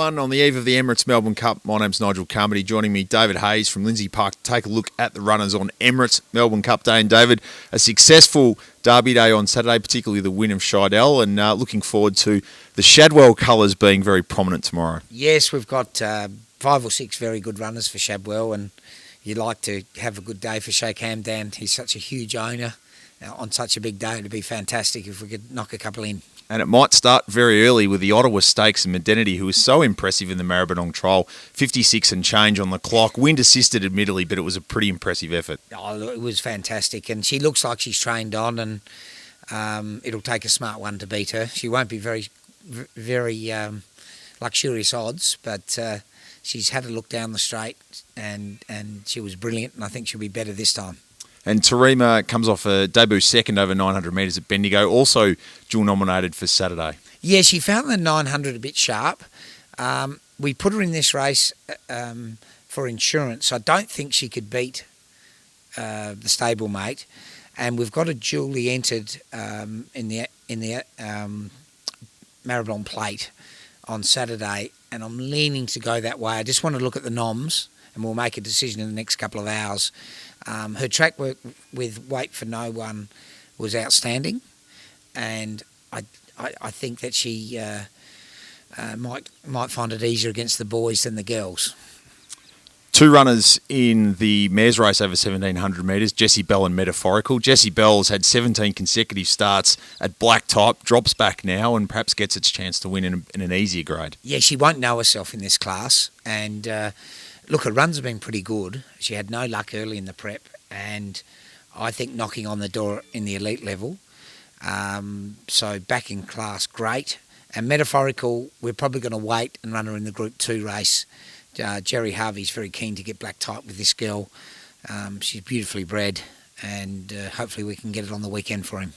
everyone. On the eve of the Emirates Melbourne Cup, my name's Nigel Carmody. Joining me, David Hayes from Lindsay Park to take a look at the runners on Emirates Melbourne Cup Day. And David, a successful derby day on Saturday, particularly the win of Scheidel, and looking forward to the Shadwell colours being very prominent tomorrow. Yes, we've got 5 or 6 very good runners for Shadwell, and you'd like to have a good day for Sheikh Hamdan. He's such a huge owner. On such a big day, it'd be fantastic if we could knock a couple in. And it might start very early with the Ottawa Stakes and Modernity, who was so impressive in the Maribyrnong trial. 56 and change on the clock. Wind assisted, admittedly, but it was a pretty impressive effort. Oh, it was fantastic. And she looks like she's trained on, and it'll take a smart one to beat her. She won't be very luxurious odds, but she's had a look down the straight, and she was brilliant, and I think she'll be better this time. And Tarima comes off a debut second over 900 metres at Bendigo, also dual nominated for Saturday. Yeah, she found the 900 a bit sharp. We put her in this race for insurance. I don't think she could beat the stablemate, and we've got a dually entered in the Maribyrnong Plate on Saturday, and I'm leaning to go that way. I just want to look at the noms, and we'll make a decision in the next couple of hours. Her track work with Wait for No One was outstanding, and I think that she might find it easier against the boys than the girls. 2 runners in the mares race over 1,700 metres, Jessie Bell and Metaphorical. Jessie Bell's had 17 consecutive starts at black type, drops back now, and perhaps gets its chance to win in an easier grade. Yeah, she won't know herself in this class, and look, her runs have been pretty good. She had no luck early in the prep, and I think knocking on the door in the elite level. So back in class, great. And Metaphorical, we're probably going to wait and run her in the Group 2 race. Jerry Harvey's very keen to get black type with this girl. She's beautifully bred, and hopefully we can get it on the weekend for him.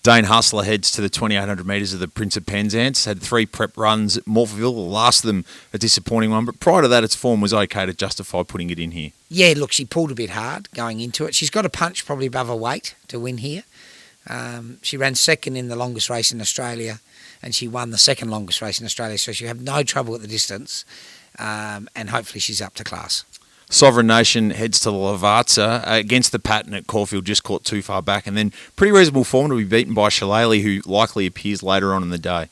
Dane Hustler heads to the 2,800 metres of the Prince of Penzance. Had 3 prep runs at Morpheville, the last of them a disappointing one, but prior to that its form was okay to justify putting it in here. Yeah, look, she pulled a bit hard going into it. She's got a punch probably above her weight to win here. She ran second in the longest race in Australia, and she won the second longest race in Australia, so she'll have no trouble at the distance, and hopefully she's up to class. Sovereign Nation heads to Lavazza against the pattern at Caulfield, just caught too far back, and then pretty reasonable form to be beaten by Shillelagh, who likely appears later on in the day.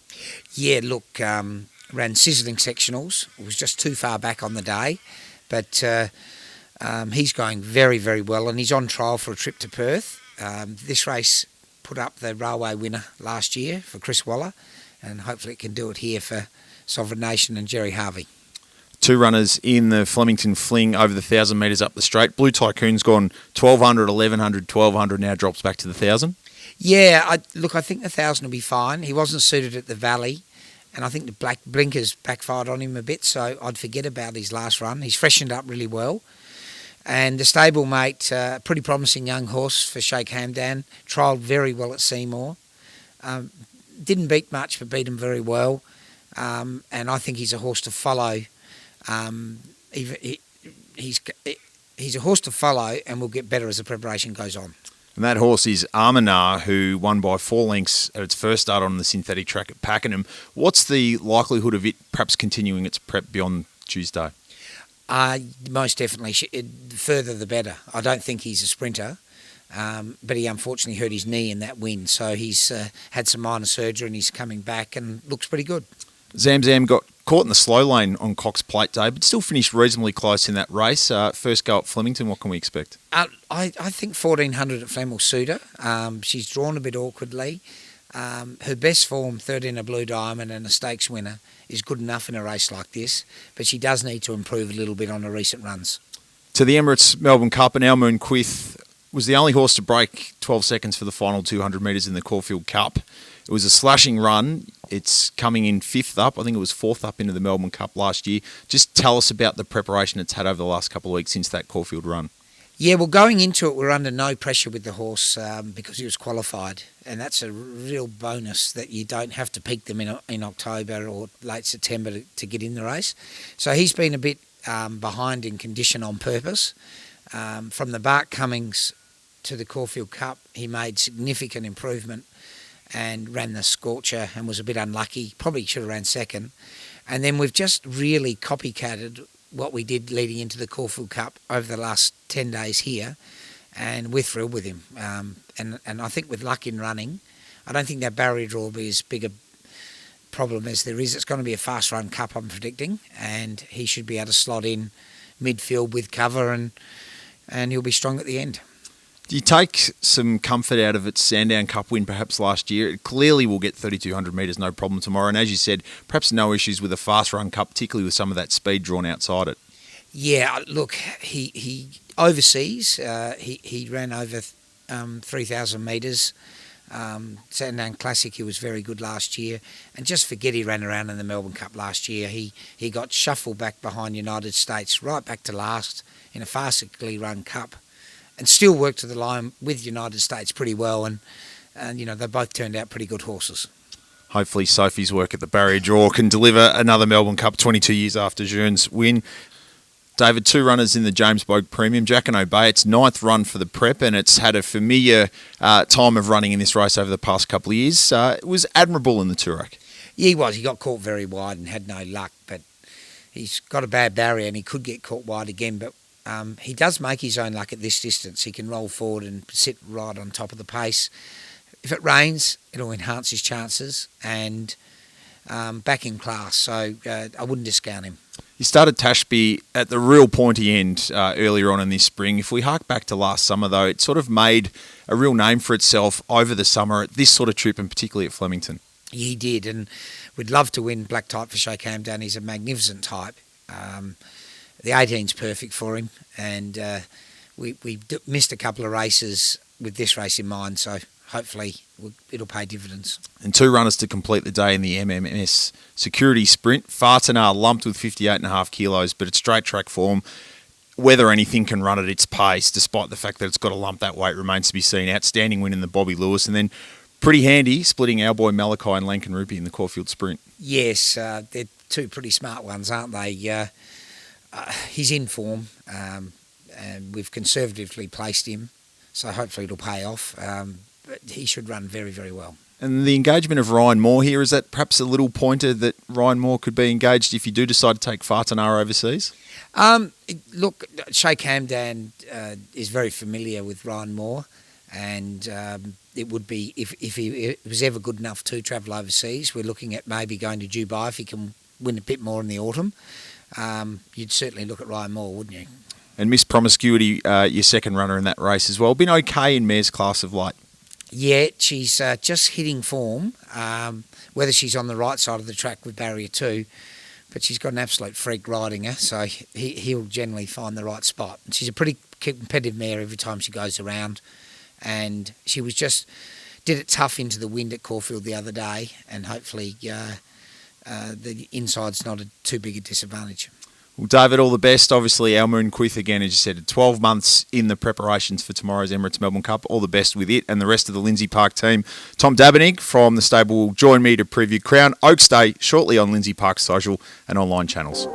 Yeah, look, ran sizzling sectionals. It was just too far back on the day, but he's going very, very well, and he's on trial for a trip to Perth. This race put up the railway winner last year for Chris Waller, and hopefully it can do it here for Sovereign Nation and Jerry Harvey. 2 runners in the Flemington Fling over the 1,000 metres up the straight. Blue Tycoon's gone 1,200, 1,100, 1,200, now drops back to the 1,000. Yeah, I think the 1,000 will be fine. He wasn't suited at the Valley, and I think the black blinkers backfired on him a bit, so I'd forget about his last run. He's freshened up really well. And the stablemate, pretty promising young horse for Sheikh Hamdan, trialled very well at Seymour. Didn't beat much, but beat him very well. And I think he's a horse to follow. He's a horse to follow, and will get better as the preparation goes on. And that horse is Arminar, who won by 4 lengths at its first start on the synthetic track at Pakenham. What's the likelihood of it perhaps continuing its prep beyond Tuesday? Most definitely. The further the better. I don't think he's a sprinter, but he unfortunately hurt his knee in that win, so he's had some minor surgery and he's coming back and looks pretty good. Zamzam got caught in the slow lane on Cox Plate Day, but still finished reasonably close in that race. First go at Flemington, what can we expect? I think 1,400 at Flem will suit her. She's drawn a bit awkwardly. Her best form, 13 a Blue Diamond and a stakes winner, is good enough in a race like this, but she does need to improve a little bit on her recent runs. To the Emirates Melbourne Cup, and Al Moonquith was the only horse to break 12 seconds for the final 200 metres in the Caulfield Cup. It was a slashing run. It's coming in 5th up. I think it was 4th up into the Melbourne Cup last year. Just tell us about the preparation it's had over the last couple of weeks since that Caulfield run. Yeah, well, going into it, we're under no pressure with the horse because he was qualified, and that's a real bonus that you don't have to peak them in October or late September to get in the race. So he's been a bit behind in condition on purpose. From the Bart Cummings to the Caulfield Cup, he made significant improvement and ran the Scorcher and was a bit unlucky. Probably should have ran second. And then we've just really copycatted what we did leading into the Caulfield Cup over the last 10 days here, and we're thrilled with him. And I think with luck in running, I don't think that barrier draw will be as big a problem as there is. It's going to be a fast run cup, I'm predicting, and he should be able to slot in midfield with cover, and he'll be strong at the end. Do you take some comfort out of its Sandown Cup win perhaps last year? It clearly will get 3,200 metres, no problem tomorrow. And as you said, perhaps no issues with a fast run cup, particularly with some of that speed drawn outside it. Yeah, look, he overseas, he ran over 3,000 metres. Sandown Classic, he was very good last year. And just forget he ran around in the Melbourne Cup last year. He got shuffled back behind United States, right back to last in a farcically run cup, and still worked to the line with United States pretty well. And they both turned out pretty good horses. Hopefully Sophie's work at the barrier draw can deliver another Melbourne Cup 22 years after Jeun's win. David, 2 runners in the James Bogue Premium. Jack and Obey, it's 9th run for the prep, and it's had a familiar time of running in this race over the past couple of years. It was admirable in the Toorak. Yeah, he was. He got caught very wide and had no luck, but he's got a bad barrier and he could get caught wide again. But he does make his own luck at this distance. He can roll forward and sit right on top of the pace. If it rains, it'll enhance his chances, and back in class. So I wouldn't discount him. He started Tashby at the real pointy end earlier on in this spring. If we hark back to last summer, though, it sort of made a real name for itself over the summer at this sort of trip, and particularly at Flemington. He did, and we'd love to win Black Type for Shake Hamdan. He's a magnificent type. The 18's perfect for him, and we missed a couple of races with this race in mind, so hopefully it'll pay dividends. And 2 runners to complete the day in the MMS Security Sprint. Fartanar lumped with 58.5 kilos, but it's straight track form. Whether anything can run at its pace, despite the fact that it's got a lump that weight, remains to be seen. Outstanding win in the Bobby Lewis, and then pretty handy splitting our boy Malachi and Lankan Rupee in the Caulfield Sprint. Yes, they're 2 pretty smart ones, aren't they? He's in form, and we've conservatively placed him, so hopefully it'll pay off. But he should run very, very well. And the engagement of Ryan Moore here, is that perhaps a little pointer that Ryan Moore could be engaged if you do decide to take Fartanar overseas? Look, Shake Hamdan is very familiar with Ryan Moore, and it would be, if he was ever good enough to travel overseas, we're looking at maybe going to Dubai if he can win a bit more in the autumn. You'd certainly look at Ryan Moore, wouldn't you? And Miss Promiscuity, your second runner in that race as well, been okay in mare's class of late. Yeah, she's just hitting form, whether she's on the right side of the track with barrier 2, but she's got an absolute freak riding her, so he'll generally find the right spot. And she's a pretty competitive mare every time she goes around, and she was did it tough into the wind at Caulfield the other day, and hopefully the inside's not too big a disadvantage. Well, David, all the best. Obviously, our Moon Quith, again, as you said, 12 months in the preparations for tomorrow's Emirates Melbourne Cup. All the best with it and the rest of the Lindsay Park team. Tom Dabenig from the stable will join me to preview Crown Oaks Day shortly on Lindsay Park social and online channels.